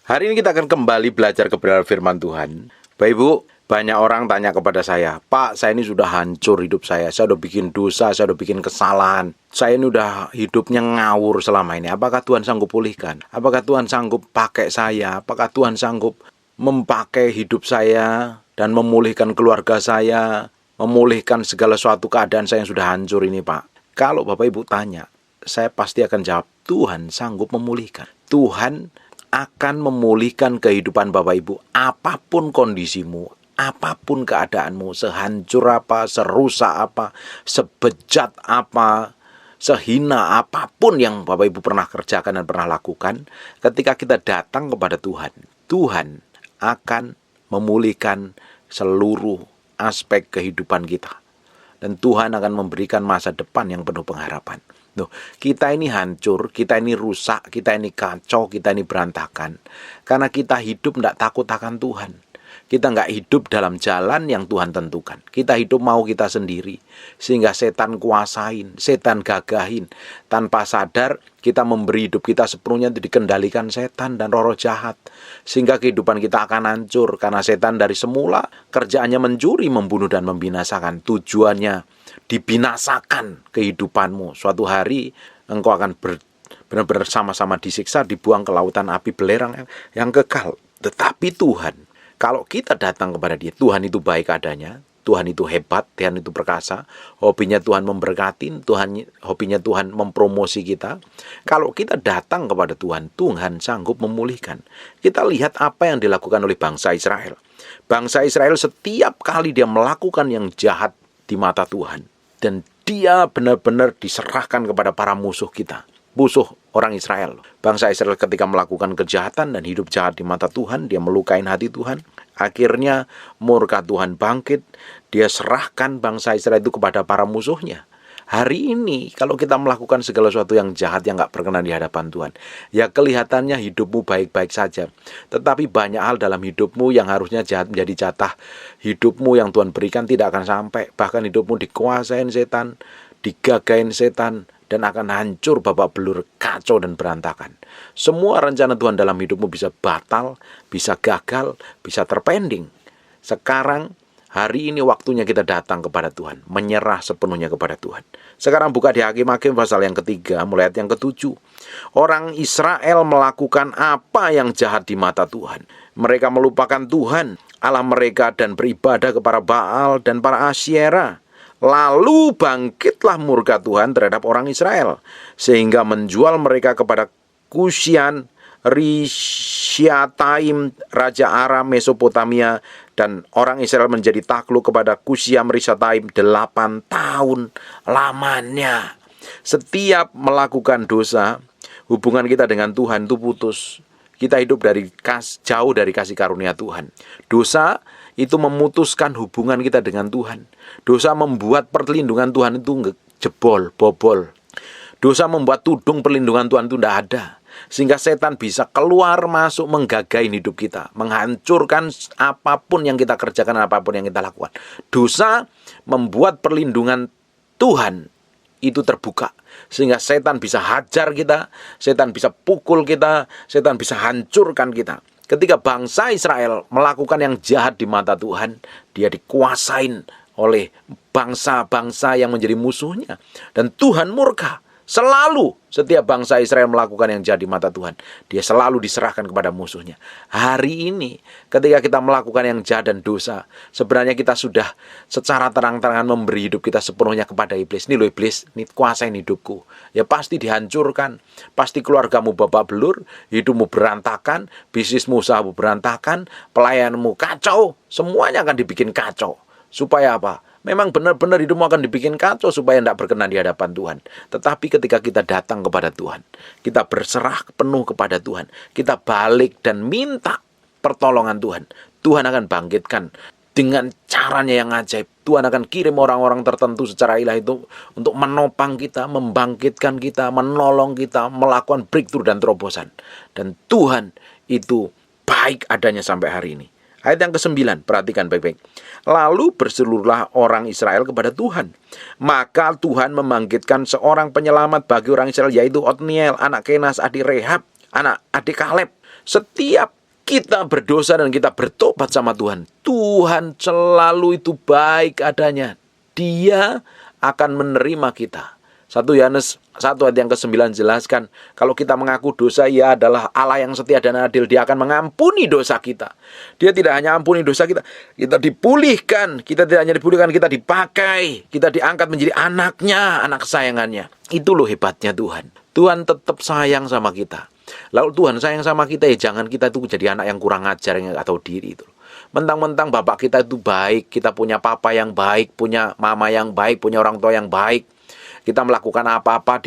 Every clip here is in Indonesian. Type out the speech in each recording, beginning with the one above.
Hari ini kita akan kembali belajar kebenaran firman Tuhan. Bapak Ibu, banyak orang tanya kepada saya, Pak, saya ini sudah hancur hidup saya udah bikin dosa, saya udah bikin kesalahan, saya ini udah hidupnya ngawur selama ini. Apakah Tuhan sanggup pulihkan? Apakah Tuhan sanggup pakai saya? Apakah Tuhan sanggup memakai hidup saya dan memulihkan keluarga saya, memulihkan segala suatu keadaan saya yang sudah hancur ini, Pak? Kalau Bapak Ibu tanya, saya pasti akan jawab, Tuhan sanggup memulihkan. Tuhan akan memulihkan kehidupan Bapak Ibu, apapun kondisimu, apapun keadaanmu, sehancur apa, serusak apa, sebejat apa, sehina apapun yang Bapak Ibu pernah kerjakan dan pernah lakukan, ketika kita datang kepada Tuhan, Tuhan akan memulihkan seluruh aspek kehidupan kita. Dan Tuhan akan memberikan masa depan yang penuh pengharapan. Loh, kita ini hancur, kita ini rusak, kita ini kacau, kita ini berantakan. Karena kita hidup tidak takut akan Tuhan. Kita nggak hidup dalam jalan yang Tuhan tentukan. Kita hidup mau kita sendiri. Sehingga setan kuasain, setan gagahin. Tanpa sadar kita memberi hidup kita sepenuhnya dikendalikan setan dan roh-roh jahat. Sehingga kehidupan kita akan hancur. Karena setan dari semula kerjaannya mencuri, membunuh dan membinasakan. Tujuannya dibinasakan kehidupanmu. Suatu hari engkau akan benar-benar sama-sama disiksa, dibuang ke lautan api belerang yang kekal. Tetapi Tuhan, kalau kita datang kepada Dia, Tuhan itu baik adanya, Tuhan itu hebat, Tuhan itu perkasa, hobinya Tuhan memberkati, hobinya Tuhan mempromosi kita. Kalau kita datang kepada Tuhan, Tuhan sanggup memulihkan. Kita lihat apa yang dilakukan oleh bangsa Israel. Bangsa Israel setiap kali dia melakukan yang jahat di mata Tuhan, dan dia benar-benar diserahkan kepada para musuh kita, musuh orang Israel. Bangsa Israel ketika melakukan kejahatan dan hidup jahat di mata Tuhan, dia melukai hati Tuhan. Akhirnya murka Tuhan bangkit, dia serahkan bangsa Israel itu kepada para musuhnya. Hari ini kalau kita melakukan segala sesuatu yang jahat yang gak berkenan di hadapan Tuhan, ya kelihatannya hidupmu baik-baik saja. Tetapi banyak hal dalam hidupmu yang harusnya jahat menjadi jatah hidupmu yang Tuhan berikan tidak akan sampai. Bahkan hidupmu dikuasain setan, digagain setan, dan akan hancur babak belur, kacau dan berantakan. Semua rencana Tuhan dalam hidupmu bisa batal, bisa gagal, bisa terpending. Sekarang hari ini waktunya kita datang kepada Tuhan, menyerah sepenuhnya kepada Tuhan. Sekarang buka di Hakim-Hakim pasal yang ketiga, mulai ayat yang ke-7. Orang Israel melakukan apa yang jahat di mata Tuhan. Mereka melupakan Tuhan, Allah mereka, dan beribadah kepada Baal dan para Asyera. Lalu bangkitlah murka Tuhan terhadap orang Israel, sehingga menjual mereka kepada Kusyan Rishyataim, Raja Aram Mesopotamia, dan orang Israel menjadi takluk kepada Kusyam Rishyataim 8 tahun lamanya. Setiap melakukan dosa, hubungan kita dengan Tuhan itu putus. Kita hidup jauh dari kasih karunia Tuhan. Dosa itu memutuskan hubungan kita dengan Tuhan. Dosa membuat perlindungan Tuhan itu bobol. Dosa membuat tudung perlindungan Tuhan itu tidak ada. Sehingga setan bisa keluar masuk menggagain hidup kita, menghancurkan apapun yang kita kerjakan, apapun yang kita lakukan. Dosa membuat perlindungan Tuhan itu terbuka, sehingga setan bisa hajar kita, setan bisa pukul kita, setan bisa hancurkan kita. Ketika bangsa Israel melakukan yang jahat di mata Tuhan, dia dikuasain oleh bangsa-bangsa yang menjadi musuhnya. Dan Tuhan murka. Selalu setiap bangsa Israel melakukan yang jahat di mata Tuhan, dia selalu diserahkan kepada musuhnya. Hari ini ketika kita melakukan yang jahat dan dosa, sebenarnya kita sudah secara terang-terangan memberi hidup kita sepenuhnya kepada iblis. Nih loh iblis, nih kuasain hidupku. Ya pasti dihancurkan, pasti keluargamu babak belur, hidupmu berantakan, bisnismu usahamu berantakan, pelayanmu kacau, semuanya akan dibikin kacau. Supaya apa? Memang benar-benar hidupmu akan dibikin kacau supaya tidak berkenan di hadapan Tuhan. Tetapi ketika kita datang kepada Tuhan, kita berserah penuh kepada Tuhan, kita balik dan minta pertolongan Tuhan, Tuhan akan bangkitkan dengan caranya yang ajaib. Tuhan akan kirim orang-orang tertentu secara ilahi itu untuk menopang kita, membangkitkan kita, menolong kita, melakukan breakthrough dan terobosan. Dan Tuhan itu baik adanya sampai hari ini. Ayat yang ke-9, perhatikan baik-baik. Lalu berseluruhlah orang Israel kepada Tuhan. Maka Tuhan membangkitkan seorang penyelamat bagi orang Israel, yaitu Otniel, anak Kenas, adik Rehab, adik Kaleb. Setiap kita berdosa dan kita bertobat sama Tuhan, Tuhan selalu itu baik adanya. Dia akan menerima kita. 1 Yohanes 1 ayat yang ke-9 jelaskan, kalau kita mengaku dosa, Ia adalah Allah yang setia dan adil. Dia akan mengampuni dosa kita. Dia tidak hanya ampuni dosa kita, kita dipulihkan. Kita tidak hanya dipulihkan, kita dipakai. Kita diangkat menjadi anaknya, anak kesayangannya. Itu loh hebatnya Tuhan. Tuhan tetap sayang sama kita. Lalu Tuhan sayang sama kita, ya jangan kita itu jadi anak yang kurang ajar, yang nggak tahu diri itu. Mentang-mentang bapak kita itu baik, kita punya papa yang baik, punya mama yang baik, punya orang tua yang baik. Kita melakukan apa-apa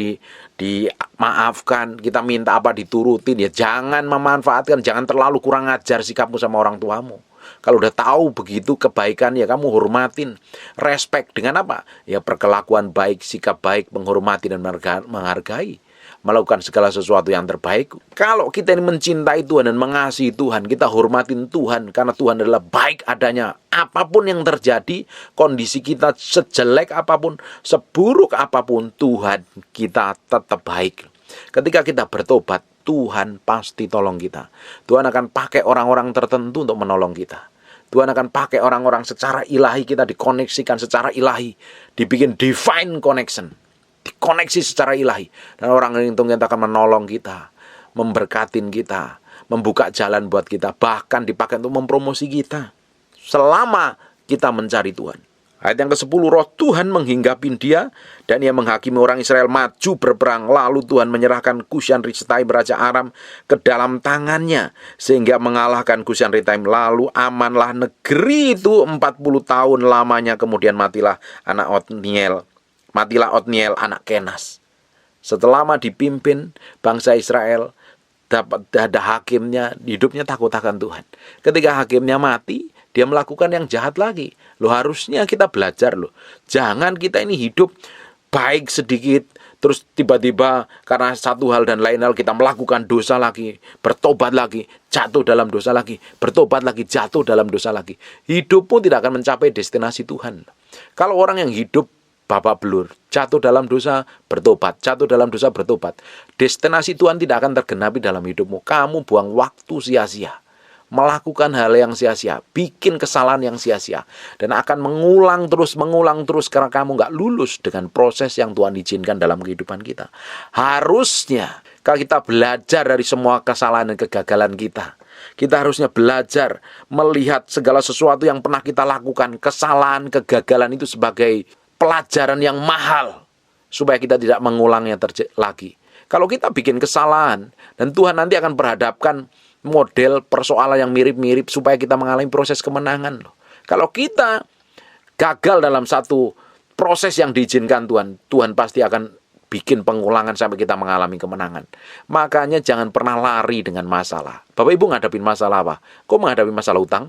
dimaafkan, kita minta apa diturutin. Ya jangan memanfaatkan, jangan terlalu kurang ajar sikapmu sama orang tuamu. Kalau udah tahu begitu kebaikan, ya kamu hormatin. Respect dengan apa? Ya perkelakuan baik, sikap baik, menghormati dan menghargai. Melakukan segala sesuatu yang terbaik. Kalau kita ini mencintai Tuhan dan mengasihi Tuhan, kita hormatin Tuhan karena Tuhan adalah baik adanya. Apapun yang terjadi, kondisi kita sejelek apapun, seburuk apapun, Tuhan kita tetap baik. Ketika kita bertobat, Tuhan pasti tolong kita. Tuhan akan pakai orang-orang tertentu untuk menolong kita. Tuhan akan pakai orang-orang secara ilahi, kita dikoneksikan secara ilahi, dibikin divine connection. Dikoneksi secara ilahi. Dan orang itu kita akan menolong kita, memberkatin kita, membuka jalan buat kita, bahkan dipakai untuk mempromosi kita selama kita mencari Tuhan. Ayat yang ke-10, roh Tuhan menghinggapi dia dan ia menghakimi orang Israel maju berperang. Lalu Tuhan menyerahkan Kushan Risataim Raja Aram ke dalam tangannya sehingga mengalahkan Kushan Risataim. Lalu amanlah negeri itu 40 tahun lamanya. Kemudian matilah Otniel anak Kenas. Setelah dipimpin bangsa Israel, dapat ada hakimnya, hidupnya takut akan Tuhan. Ketika hakimnya mati, dia melakukan yang jahat lagi. Loh, harusnya kita belajar loh. Jangan kita ini hidup baik sedikit, terus tiba-tiba karena satu hal dan lain hal kita melakukan dosa lagi, bertobat lagi, jatuh dalam dosa lagi, bertobat lagi, jatuh dalam dosa lagi. Hidupmu tidak akan mencapai destinasi Tuhan. Kalau orang yang hidup babak belur, jatuh dalam dosa, bertobat, jatuh dalam dosa, bertobat, destinasi Tuhan tidak akan tergenapi dalam hidupmu. Kamu buang waktu sia-sia, melakukan hal yang sia-sia, bikin kesalahan yang sia-sia, dan akan mengulang terus karena kamu nggak lulus dengan proses yang Tuhan izinkan dalam kehidupan kita. Harusnya kalau kita belajar dari semua kesalahan dan kegagalan kita, kita harusnya belajar melihat segala sesuatu yang pernah kita lakukan, kesalahan, kegagalan itu sebagai pelajaran yang mahal supaya kita tidak mengulangnya lagi. Kalau kita bikin kesalahan dan Tuhan nanti akan berhadapkan model persoalan yang mirip-mirip supaya kita mengalami proses kemenangan loh. Kalau kita gagal dalam satu proses yang diizinkan Tuhan, Tuhan pasti akan bikin pengulangan sampai kita mengalami kemenangan. Makanya jangan pernah lari dengan masalah. Bapak Ibu ngadapin masalah apa? Kok menghadapi masalah utang?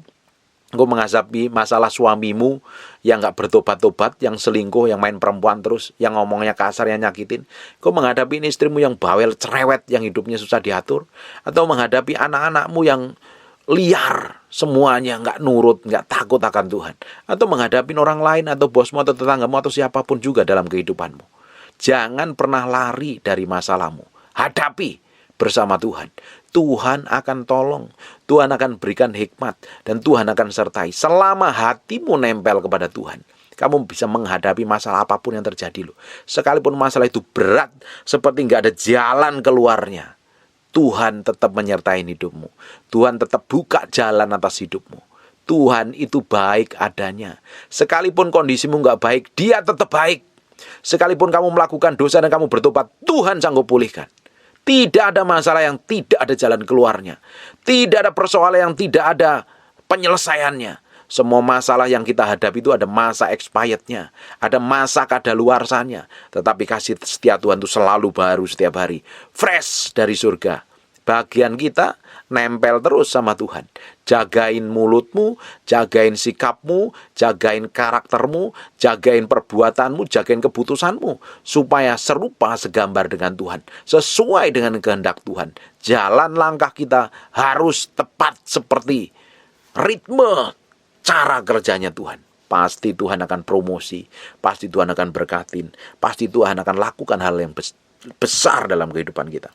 Engkau menghadapi masalah suamimu yang gak bertobat-tobat, yang selingkuh, yang main perempuan terus, yang ngomongnya kasar, yang nyakitin. Engkau menghadapi istrimu yang bawel, cerewet, yang hidupnya susah diatur. Atau menghadapi anak-anakmu yang liar, semuanya gak nurut, gak takut akan Tuhan. Atau menghadapi orang lain, atau bosmu, atau tetanggamu, atau siapapun juga dalam kehidupanmu. Jangan pernah lari dari masalahmu. Hadapi bersama Tuhan. Tuhan akan tolong, Tuhan akan berikan hikmat, dan Tuhan akan sertai. Selama hatimu nempel kepada Tuhan, kamu bisa menghadapi masalah apapun yang terjadi loh. Sekalipun masalah itu berat, seperti nggak ada jalan keluarnya, Tuhan tetap menyertai hidupmu. Tuhan tetap buka jalan atas hidupmu. Tuhan itu baik adanya. Sekalipun kondisimu nggak baik, Dia tetap baik. Sekalipun kamu melakukan dosa dan kamu bertobat, Tuhan sanggup pulihkan. Tidak ada masalah yang tidak ada jalan keluarnya. Tidak ada persoalan yang tidak ada penyelesaiannya. Semua masalah yang kita hadapi itu ada masa expirednya, ada masa kadaluarsanya. Tetapi kasih setia Tuhan itu selalu baru setiap hari. Fresh dari surga. Bagian kita nempel terus sama Tuhan. Jagain mulutmu, jagain sikapmu, jagain karaktermu, jagain perbuatanmu, jagain keputusanmu. Supaya serupa segambar dengan Tuhan. Sesuai dengan kehendak Tuhan. Jalan langkah kita harus tepat seperti ritme cara kerjanya Tuhan. Pasti Tuhan akan promosi. Pasti Tuhan akan berkatin. Pasti Tuhan akan lakukan hal yang besar dalam kehidupan kita.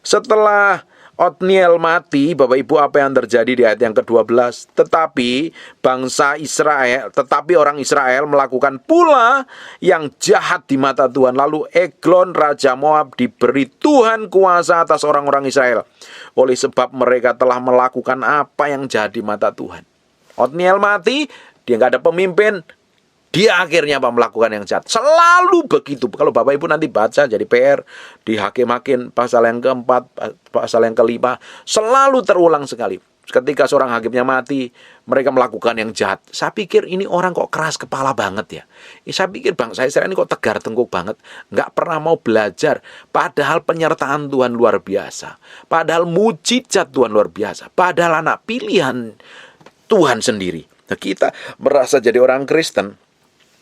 Setelah Otniel mati, Bapak Ibu, apa yang terjadi di ayat yang ke-12? Tetapi orang Israel melakukan pula yang jahat di mata Tuhan. Lalu Eglon Raja Moab diberi Tuhan kuasa atas orang-orang Israel, oleh sebab mereka telah melakukan apa yang jahat di mata Tuhan. Otniel mati, dia nggak ada pemimpin, dia akhirnya melakukan yang jahat. Selalu begitu. Kalau Bapak Ibu nanti baca jadi PR di Hakim-Hakim pasal yang keempat, pasal yang kelima, selalu terulang sekali. Ketika seorang hakimnya mati, mereka melakukan yang jahat. Saya pikir ini orang kok keras kepala banget ya. Saya pikir bangsa Israel ini kok tegar tengkuk banget. Nggak pernah mau belajar. Padahal penyertaan Tuhan luar biasa. Padahal mujizat Tuhan luar biasa. Padahal anak pilihan Tuhan sendiri. Nah, kita merasa jadi orang Kristen,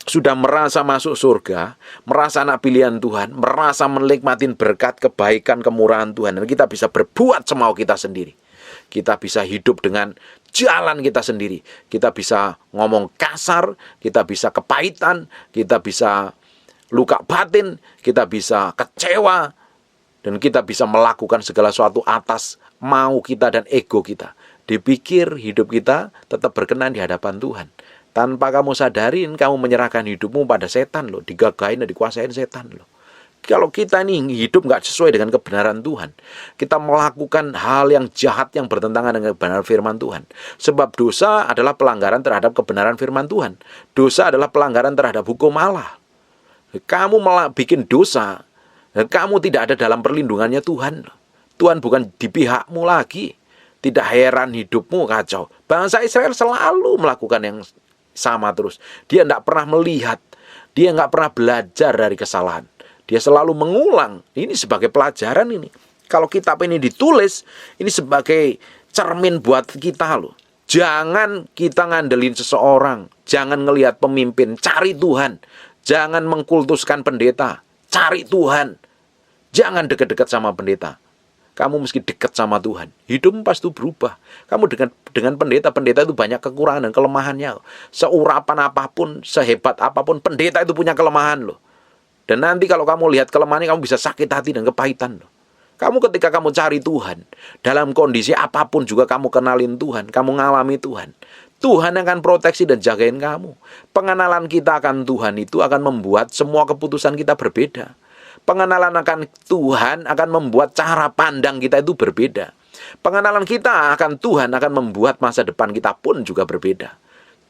sudah merasa masuk surga, merasa anak pilihan Tuhan, merasa menikmatin berkat, kebaikan, kemurahan Tuhan. Dan kita bisa berbuat semau kita sendiri. Kita bisa hidup dengan jalan kita sendiri. Kita bisa ngomong kasar, kita bisa kepahitan, kita bisa luka batin, kita bisa kecewa, dan kita bisa melakukan segala sesuatu atas mau kita dan ego kita. Dipikir hidup kita tetap berkenan di hadapan Tuhan. Tanpa kamu sadarin, kamu menyerahkan hidupmu pada setan loh, digagain dan dikuasain setan loh. Kalau kita ini hidup nggak sesuai dengan kebenaran Tuhan, kita melakukan hal yang jahat yang bertentangan dengan kebenaran firman Tuhan. Sebab dosa adalah pelanggaran terhadap kebenaran firman Tuhan. Dosa adalah pelanggaran terhadap hukum Allah. Kamu malah bikin dosa, dan kamu tidak ada dalam perlindungannya Tuhan. Tuhan bukan di pihakmu lagi. Tidak heran hidupmu kacau. Bangsa Israel selalu melakukan yang sama terus. Dia tidak pernah melihat. Dia nggak pernah belajar dari kesalahan. Dia selalu mengulang. Ini sebagai pelajaran ini. Kalau kitab ini ditulis, ini sebagai cermin buat kita loh. Jangan kita ngandelin seseorang. Jangan ngelihat pemimpin. Cari Tuhan. Jangan mengkultuskan pendeta. Cari Tuhan. Jangan dekat-dekat sama pendeta. Kamu mesti dekat sama Tuhan. Hidupmu pasti berubah. Kamu dengan pendeta itu banyak kekurangan dan kelemahannya. Seurapan apapun, sehebat apapun, pendeta itu punya kelemahan loh. Dan nanti kalau kamu lihat kelemahannya, kamu bisa sakit hati dan kepahitan loh. Kamu ketika kamu cari Tuhan, dalam kondisi apapun juga kamu kenalin Tuhan, kamu ngalami Tuhan. Tuhan akan proteksi dan jagain kamu. Pengenalan kita akan Tuhan itu akan membuat semua keputusan kita berbeda. Pengenalan akan Tuhan akan membuat cara pandang kita itu berbeda. Pengenalan kita akan Tuhan akan membuat masa depan kita pun juga berbeda.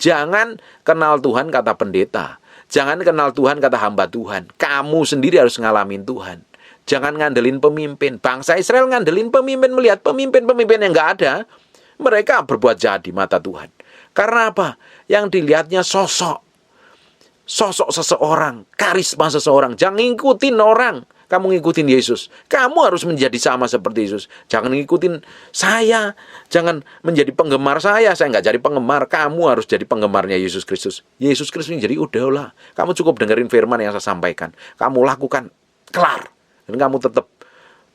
Jangan kenal Tuhan kata pendeta. Jangan kenal Tuhan kata hamba Tuhan. Kamu sendiri harus ngalamin Tuhan. Jangan ngandelin pemimpin. Bangsa Israel ngandelin pemimpin, melihat pemimpin-pemimpin yang nggak ada. Mereka berbuat jahat di mata Tuhan. Karena apa? Yang dilihatnya sosok seseorang, karisma seseorang. Jangan ngikutin orang, kamu ngikutin Yesus. Kamu harus menjadi sama seperti Yesus. Jangan ngikutin saya, jangan menjadi penggemar saya nggak jadi penggemar. Kamu harus jadi penggemarnya Yesus Kristus. Yesus Kristus ini jadi udahlah. Kamu cukup dengerin firman yang saya sampaikan. Kamu lakukan, kelar. Dan kamu tetap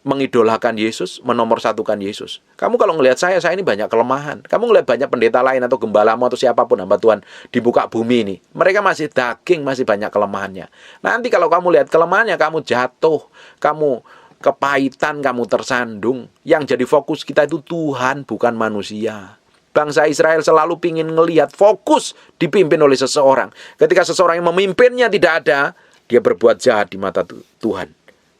mengidolakan Yesus, menomorsatukan Yesus. Kamu kalau ngelihat saya ini banyak kelemahan. Kamu ngelihat banyak pendeta lain atau gembalamu atau siapapun hamba Tuhan di muka bumi ini. Mereka masih daging, masih banyak kelemahannya. Nanti kalau kamu lihat kelemahannya, kamu jatuh, kamu kepahitan, kamu tersandung. Yang jadi fokus kita itu Tuhan, bukan manusia. Bangsa Israel selalu ingin ngelihat fokus dipimpin oleh seseorang. Ketika seseorang yang memimpinnya tidak ada, dia berbuat jahat di mata Tuhan.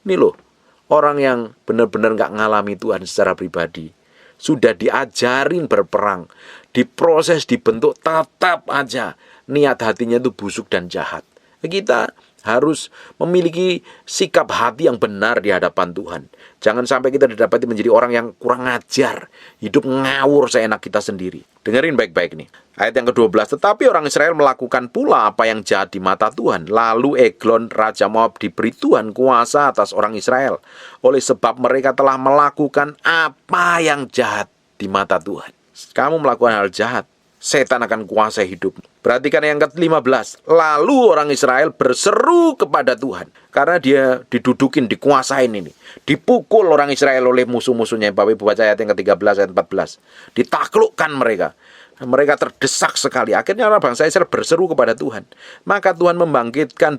Ini loh. Orang yang benar-benar nggak ngalami Tuhan secara pribadi, sudah diajarin berperang, diproses, dibentuk, tetap aja niat hatinya itu busuk dan jahat. Kita harus memiliki sikap hati yang benar di hadapan Tuhan. Jangan sampai kita didapati menjadi orang yang kurang ajar, hidup ngawur seenak kita sendiri. Dengerin baik-baik nih. Ayat yang ke-12, tetapi orang Israel melakukan pula apa yang jahat di mata Tuhan. Lalu Eglon, Raja Moab diberi Tuhan kuasa atas orang Israel. Oleh sebab mereka telah melakukan apa yang jahat di mata Tuhan. Kamu melakukan hal jahat, setan akan kuasai hidupmu. Perhatikan yang ke-15. Lalu orang Israel berseru kepada Tuhan. Karena dia didudukin, dikuasain ini. Dipukul orang Israel oleh musuh-musuhnya. Bapak Ibu baca ayat yang ke-13, ayat 14. Ditaklukkan mereka. Mereka terdesak sekali. Akhirnya orang bangsa Israel berseru kepada Tuhan. Maka Tuhan membangkitkan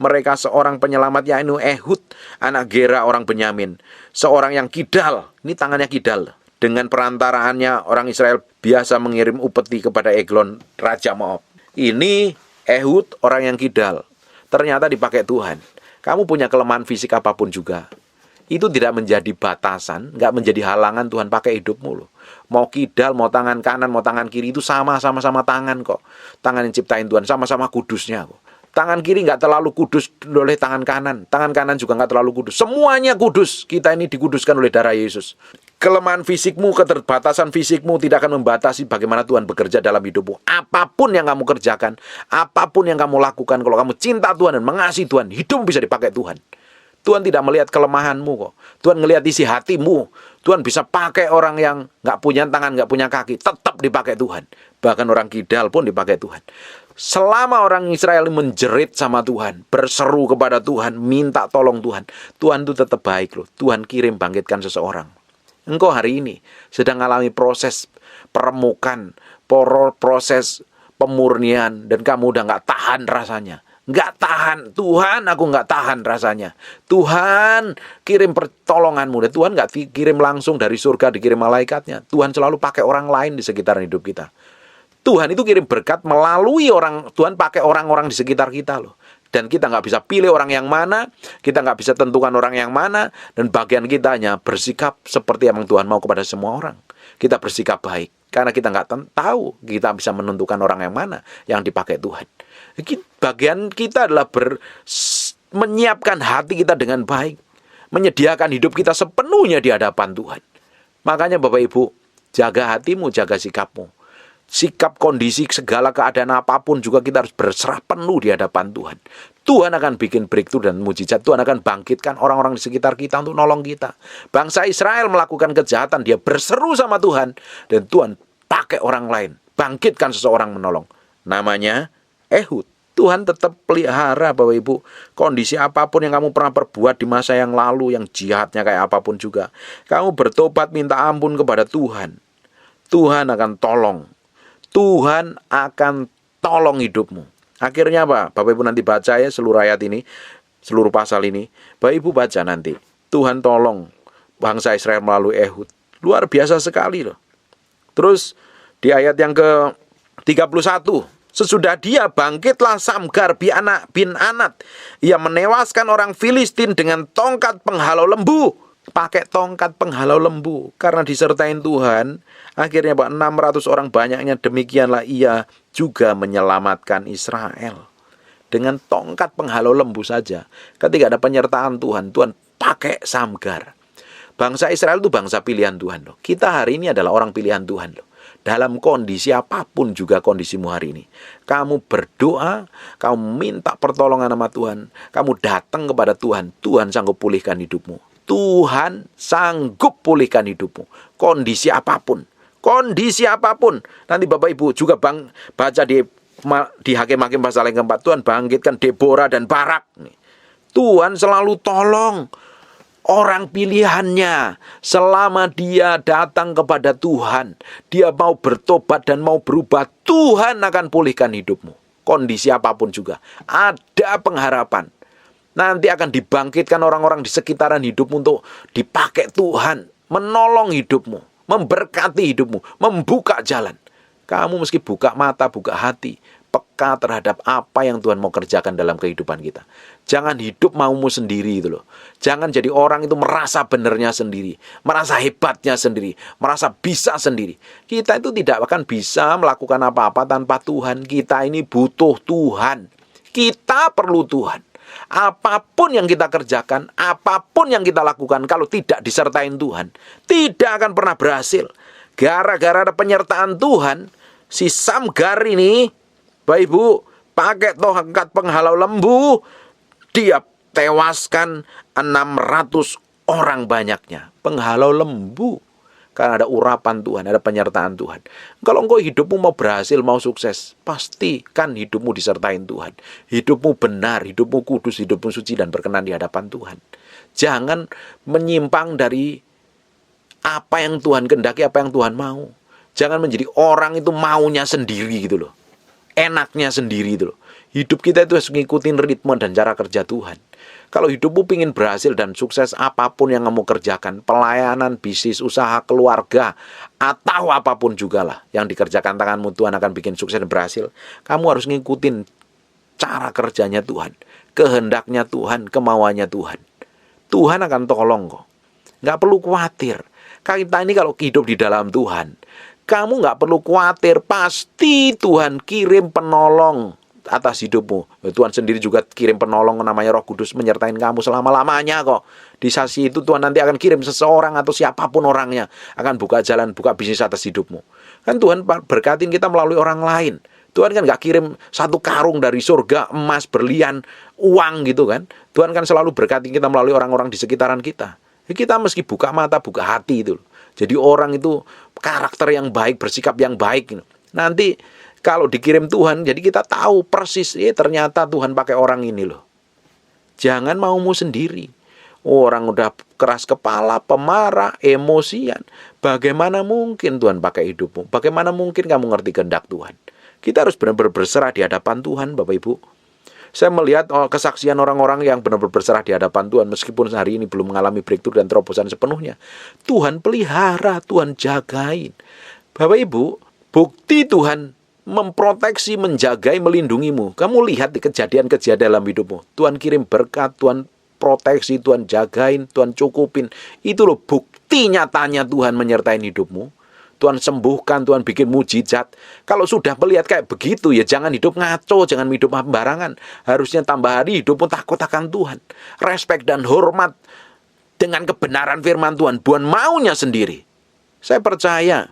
mereka seorang penyelamat yaitu Ehud, anak Gera orang Benyamin, seorang yang kidal, ini tangannya kidal. Dengan perantaraannya orang Israel biasa mengirim upeti kepada Eglon, Raja Moab. Ini Ehud orang yang kidal, ternyata dipakai Tuhan. Kamu punya kelemahan fisik apapun juga, itu tidak menjadi batasan, nggak menjadi halangan Tuhan pakai hidupmu loh. Mau kidal, mau tangan kanan, mau tangan kiri, itu sama-sama tangan kok. Tangan yang ciptain Tuhan, sama-sama kudusnya kok. Tangan kiri nggak terlalu kudus oleh tangan kanan juga nggak terlalu kudus. Semuanya kudus, kita ini dikuduskan oleh darah Yesus. Kelemahan fisikmu, keterbatasan fisikmu tidak akan membatasi bagaimana Tuhan bekerja dalam hidupmu. Apapun yang kamu kerjakan, apapun yang kamu lakukan, kalau kamu cinta Tuhan dan mengasihi Tuhan, hidupmu bisa dipakai Tuhan. Tuhan tidak melihat kelemahanmu kok. Tuhan melihat isi hatimu. Tuhan bisa pakai orang yang nggak punya tangan, nggak punya kaki, tetap dipakai Tuhan. Bahkan orang kidal pun dipakai Tuhan. Selama orang Israel menjerit sama Tuhan, berseru kepada Tuhan, minta tolong Tuhan, Tuhan itu tetap baik loh. Tuhan kirim bangkitkan seseorang. Engkau hari ini sedang mengalami proses peremukan, proses pemurnian, dan kamu udah nggak tahan rasanya. Nggak tahan, Tuhan aku nggak tahan rasanya. Tuhan kirim pertolonganmu. Dan Tuhan nggak kirim langsung dari surga, dikirim malaikatnya. Tuhan selalu pakai orang lain di sekitar hidup kita. Tuhan itu kirim berkat melalui orang. Tuhan pakai orang-orang di sekitar kita loh. Dan kita nggak bisa pilih orang yang mana, kita nggak bisa tentukan orang yang mana, dan bagian kita hanya bersikap seperti yang Tuhan mau kepada semua orang. Kita bersikap baik, karena kita nggak tahu kita bisa menentukan orang yang mana yang dipakai Tuhan. Bagian kita adalah menyiapkan hati kita dengan baik, menyediakan hidup kita sepenuhnya di hadapan Tuhan. Makanya Bapak Ibu, jaga hatimu, jaga sikapmu. Sikap, kondisi, segala keadaan apapun juga kita harus berserah penuh di hadapan Tuhan. Tuhan akan bikin breakthrough dan mujizat. Tuhan akan bangkitkan orang-orang di sekitar kita untuk nolong kita. Bangsa Israel melakukan kejahatan, dia berseru sama Tuhan, dan Tuhan pakai orang lain, bangkitkan seseorang menolong. Namanya Ehud. Tuhan tetap pelihara Bapak Ibu. Kondisi apapun yang kamu pernah perbuat di masa yang lalu, yang jahatnya kayak apapun juga, kamu bertobat minta ampun kepada Tuhan. Tuhan akan tolong. Tuhan akan tolong hidupmu. Akhirnya apa? Bapak Ibu nanti baca ya seluruh ayat ini, seluruh pasal ini. Bapak Ibu baca nanti. Tuhan tolong bangsa Israel melalui Ehud. Luar biasa sekali loh. Terus di ayat yang ke-31. Sesudah dia bangkitlah Samgar bin Anat. Ia menewaskan orang Filistin dengan tongkat penghalau lembu. Pakai tongkat penghalau lembu. Karena disertain Tuhan, akhirnya 600 orang banyaknya, demikianlah ia juga menyelamatkan Israel. Dengan tongkat penghalau lembu saja. Ketika ada penyertaan Tuhan, Tuhan pakai Samgar. Bangsa Israel itu bangsa pilihan Tuhan loh. Kita hari ini adalah orang pilihan Tuhan loh. Dalam kondisi apapun juga kondisimu hari ini, kamu berdoa, kamu minta pertolongan sama Tuhan, kamu datang kepada Tuhan, Tuhan sanggup pulihkan hidupmu. Tuhan sanggup pulihkan hidupmu. Kondisi apapun. Nanti Bapak Ibu juga baca di Hakim-Hakim pasal yang keempat, Tuhan bangkitkan Deborah dan Barak. Tuhan selalu tolong orang pilihannya. Selama dia datang kepada Tuhan, dia mau bertobat dan mau berubah, Tuhan akan pulihkan hidupmu. Kondisi apapun juga, ada pengharapan. Nanti akan dibangkitkan orang-orang di sekitaran hidupmu untuk dipakai Tuhan, menolong hidupmu, memberkati hidupmu, membuka jalan. Kamu mesti buka mata, buka hati, peka terhadap apa yang Tuhan mau kerjakan dalam kehidupan kita. Jangan hidup maumu sendiri itu loh. Jangan jadi orang itu merasa benernya sendiri, merasa hebatnya sendiri, merasa bisa sendiri. Kita itu tidak akan bisa melakukan apa-apa tanpa Tuhan. Kita ini butuh Tuhan. Kita perlu Tuhan. Apapun yang kita kerjakan, apapun yang kita lakukan, kalau tidak disertain Tuhan, tidak akan pernah berhasil. Gara-gara ada penyertaan Tuhan, si Samgar ini, Bapak Ibu, pakai tongkat penghalau lembu, dia tewaskan 600 orang banyaknya. Penghalau lembu. Karena ada urapan Tuhan, ada penyertaan Tuhan. Kalau engkau hidupmu mau berhasil, mau sukses, pastikan hidupmu disertain Tuhan. Hidupmu benar, hidupmu kudus, hidupmu suci dan berkenan di hadapan Tuhan. Jangan menyimpang dari apa yang Tuhan kehendaki, apa yang Tuhan mau. Jangan menjadi orang itu maunya sendiri gitu loh. enaknya sendiri itu loh. Hidup kita itu harus ngikutin ritme dan cara kerja Tuhan. Kalau hidupmu pingin berhasil dan sukses, apapun yang kamu kerjakan, pelayanan, bisnis, usaha, keluarga, atau apapun juga lah yang dikerjakan tanganmu, Tuhan akan bikin sukses dan berhasil. Kamu harus ngikutin cara kerjanya Tuhan, kehendaknya Tuhan, kemauannya Tuhan. Tuhan akan tolong kok. Nggak perlu khawatir. Kita ini kalau hidup di dalam Tuhan, kamu nggak perlu khawatir. Pasti Tuhan kirim penolong atas hidupmu. Tuhan sendiri juga kirim penolong namanya Roh Kudus menyertai kamu selama-lamanya kok. Di sasi itu Tuhan nanti akan kirim seseorang atau siapapun orangnya akan buka jalan, buka bisnis atas hidupmu. Kan Tuhan berkatin kita melalui orang lain. Tuhan kan gak kirim satu karung dari surga, emas, berlian, uang gitu kan. Tuhan kan selalu berkatin kita melalui orang-orang di sekitaran kita. Kita meski buka mata, buka hati itu. Jadi orang itu karakter yang baik, bersikap yang baik. Nanti kalau dikirim Tuhan, jadi kita tahu persis, ternyata Tuhan pakai orang ini loh. Jangan maumu sendiri. Orang udah keras kepala, pemarah, emosian. Bagaimana mungkin Tuhan pakai hidupmu? Bagaimana mungkin kamu ngerti kehendak Tuhan? Kita harus benar-benar berserah di hadapan Tuhan, Bapak Ibu. Saya melihat kesaksian orang-orang yang benar-benar berserah di hadapan Tuhan, meskipun hari ini belum mengalami breakthrough dan terobosan sepenuhnya. Tuhan pelihara, Tuhan jagain. Bapak Ibu, bukti Tuhan memproteksi, menjagai, melindungimu. Kamu lihat di kejadian-kejadian dalam hidupmu. Tuhan kirim berkat, Tuhan proteksi, Tuhan jagain, Tuhan cukupin. Itu loh bukti nyatanya Tuhan menyertai hidupmu. Tuhan sembuhkan, Tuhan bikin mujizat. Kalau sudah melihat kayak begitu, ya jangan hidup ngaco, jangan hidup sembarangan. Harusnya tambah hari hidupmu takut akan Tuhan. Respek dan hormat dengan kebenaran firman Tuhan, bukan maunya sendiri. Saya percaya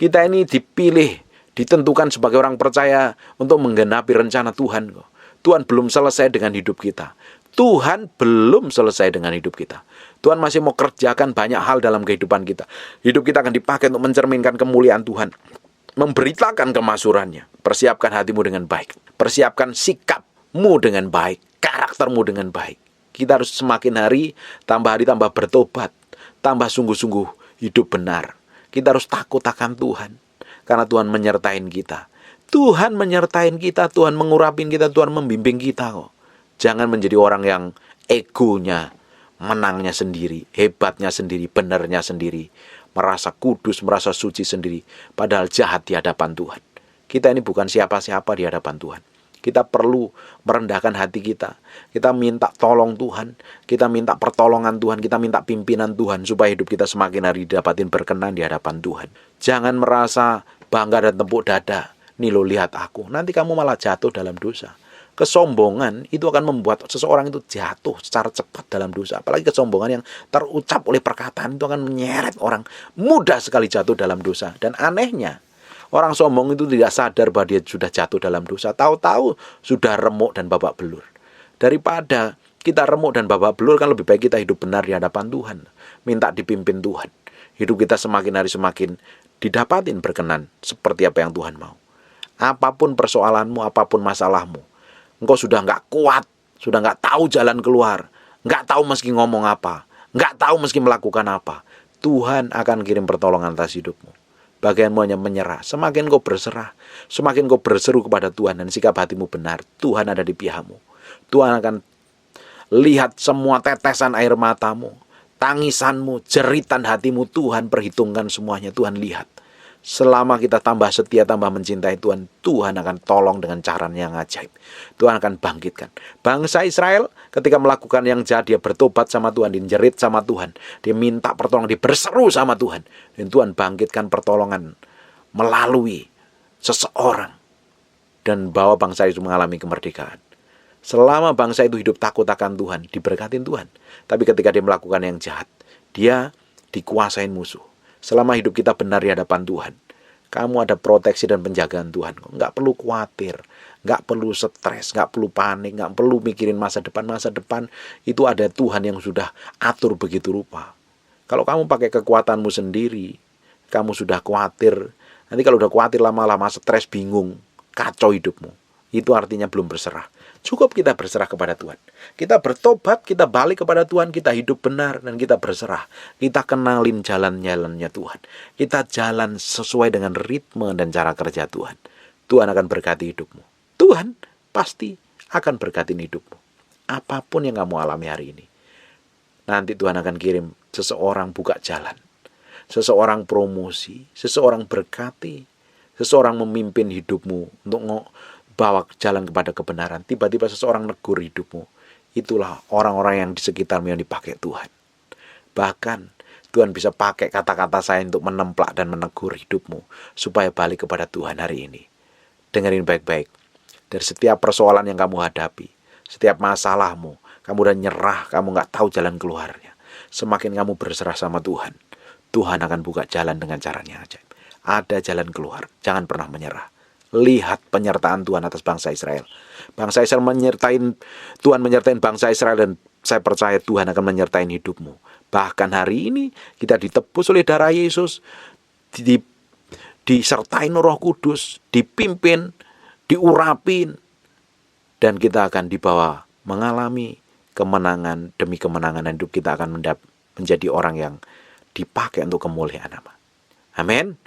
kita ini dipilih, ditentukan sebagai orang percaya untuk menggenapi rencana Tuhan. Tuhan belum selesai dengan hidup kita. Tuhan belum selesai dengan hidup kita. Tuhan masih mau kerjakan banyak hal dalam kehidupan kita. Hidup kita akan dipakai untuk mencerminkan kemuliaan Tuhan. Memberitakan kemasurannya. Persiapkan hatimu dengan baik. Persiapkan sikapmu dengan baik. Karaktermu dengan baik. Kita harus semakin hari, tambah bertobat. Tambah sungguh-sungguh hidup benar. Kita harus takut akan Tuhan. Karena Tuhan menyertai kita. Tuhan menyertai kita, Tuhan mengurapin kita, Tuhan membimbing kita kok. Jangan menjadi orang yang egonya, menangnya sendiri, hebatnya sendiri, benarnya sendiri. Merasa kudus, merasa suci sendiri. Padahal jahat di hadapan Tuhan. Kita ini bukan siapa-siapa di hadapan Tuhan. Kita perlu merendahkan hati kita. Kita minta tolong Tuhan. Kita minta pertolongan Tuhan. Kita minta pimpinan Tuhan. Supaya hidup kita semakin hari dapatin berkenan di hadapan Tuhan. Jangan merasa bangga dan tepuk dada. Nih lo lihat aku. Nanti kamu malah jatuh dalam dosa. Kesombongan itu akan membuat seseorang itu jatuh secara cepat dalam dosa. Apalagi kesombongan yang terucap oleh perkataan itu akan menyeret orang. Mudah sekali jatuh dalam dosa. Dan anehnya, orang sombong itu tidak sadar bahwa dia sudah jatuh dalam dosa. Tahu-tahu sudah remuk dan babak belur. Daripada kita remuk dan babak belur, kan lebih baik kita hidup benar di hadapan Tuhan. Minta dipimpin Tuhan. Hidup kita semakin hari semakin didapatin berkenan seperti apa yang Tuhan mau. Apapun persoalanmu, apapun masalahmu, engkau sudah nggak kuat, sudah nggak tahu jalan keluar, nggak tahu meski ngomong apa, nggak tahu meski melakukan apa. Tuhan akan kirim pertolongan atas hidupmu. Bagianmu hanya menyerah. Semakin kau berserah, semakin kau berseru kepada Tuhan dan sikap hatimu benar, Tuhan ada di pihakmu. Tuhan akan lihat semua tetesan air matamu, tangisanmu, jeritan hatimu. Tuhan perhitungkan semuanya, Tuhan lihat. Selama kita tambah setia, tambah mencintai Tuhan, Tuhan akan tolong dengan cara yang ajaib. Tuhan akan bangkitkan. Bangsa Israel ketika melakukan yang jahat, dia bertobat sama Tuhan, dijerit sama Tuhan. Dia minta pertolongan, dia berseru sama Tuhan. Dan Tuhan bangkitkan pertolongan melalui seseorang. Dan bawa bangsa itu mengalami kemerdekaan. Selama bangsa itu hidup takut akan Tuhan, diberkatin Tuhan. Tapi ketika dia melakukan yang jahat, dia dikuasain musuh. Selama hidup kita benar di hadapan Tuhan, kamu ada proteksi dan penjagaan Tuhan. Nggak perlu khawatir, nggak perlu stres, nggak perlu panik, nggak perlu mikirin masa depan. Masa depan itu ada Tuhan yang sudah atur begitu rupa. Kalau kamu pakai kekuatanmu sendiri, kamu sudah khawatir. Nanti kalau udah khawatir lama-lama stres, bingung, kacau hidupmu. Itu artinya belum berserah. Cukup kita berserah kepada Tuhan. Kita bertobat, kita balik kepada Tuhan, kita hidup benar, dan kita berserah. Kita kenalin jalan-jalannya Tuhan. Kita jalan sesuai dengan ritme dan cara kerja Tuhan. Tuhan akan berkati hidupmu. Tuhan pasti akan berkati hidupmu. Apapun yang kamu alami hari ini, nanti Tuhan akan kirim seseorang buka jalan, seseorang promosi, seseorang berkati, seseorang memimpin hidupmu untuk bawa jalan kepada kebenaran. Tiba-tiba seseorang negur hidupmu. Itulah orang-orang yang di sekitarmu yang dipakai Tuhan. Bahkan Tuhan bisa pakai kata-kata saya untuk menemplak dan menegur hidupmu supaya balik kepada Tuhan hari ini. Dengerin baik-baik. Dari setiap persoalan yang kamu hadapi, setiap masalahmu, kamu udah nyerah, kamu gak tahu jalan keluarnya. Semakin kamu berserah sama Tuhan, Tuhan akan buka jalan dengan caranya ajaib. Ada jalan keluar, jangan pernah menyerah. Lihat penyertaan Tuhan atas bangsa Israel. Bangsa Israel Tuhan menyertain bangsa Israel, dan saya percaya Tuhan akan menyertain hidupmu. Bahkan hari ini kita ditebus oleh darah Yesus, disertai Roh Kudus, dipimpin, diurapin, dan kita akan dibawa mengalami kemenangan demi kemenangan, dan hidup kita akan menjadi orang yang dipakai untuk kemuliaan nama. Amin.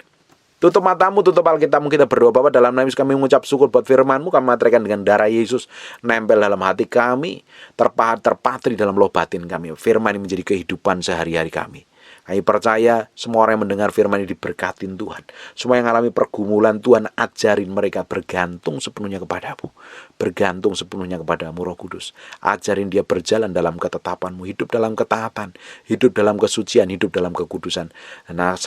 Tutup matamu, tutup Alkitabmu, kita berdoa. Bapa, dalam nama Yesus kami mengucap syukur buat firman-Mu. Kami materikan dengan darah Yesus nempel dalam hati kami, terpatri dalam loh batin kami. Firman ini menjadi kehidupan sehari-hari kami. Kami percaya semua orang yang mendengar firman ini diberkatin Tuhan. Semua yang mengalami pergumulan, Tuhan ajarin mereka bergantung sepenuhnya kepadamu, bergantung sepenuhnya kepadamu Roh Kudus. Ajarin dia berjalan dalam ketetapan-Mu, hidup dalam ketaatan, hidup dalam kesucian, hidup dalam kekudusan. Nah,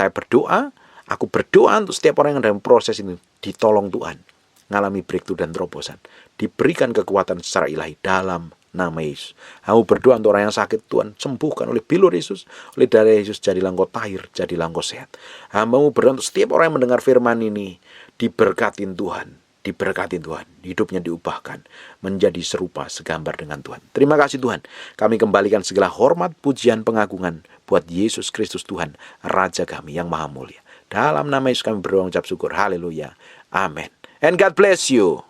aku berdoa untuk setiap orang yang dalam proses ini ditolong Tuhan, mengalami breakthrough dan terobosan, diberikan kekuatan secara ilahi dalam nama Yesus. Aku berdoa untuk orang yang sakit, Tuhan sembuhkan oleh bilur Yesus, oleh darah Yesus, jadilah engkau tahir, jadilah engkau sehat. Hambamu berdoa untuk setiap orang yang mendengar firman ini, diberkatin Tuhan, hidupnya diubahkan menjadi serupa segambar dengan Tuhan. Terima kasih Tuhan, kami kembalikan segala hormat, pujian, pengagungan buat Yesus Kristus Tuhan, Raja kami yang maha mulia. Dalam nama Yesus kami berdoa, ucap syukur. Haleluya. Amin. And God bless you.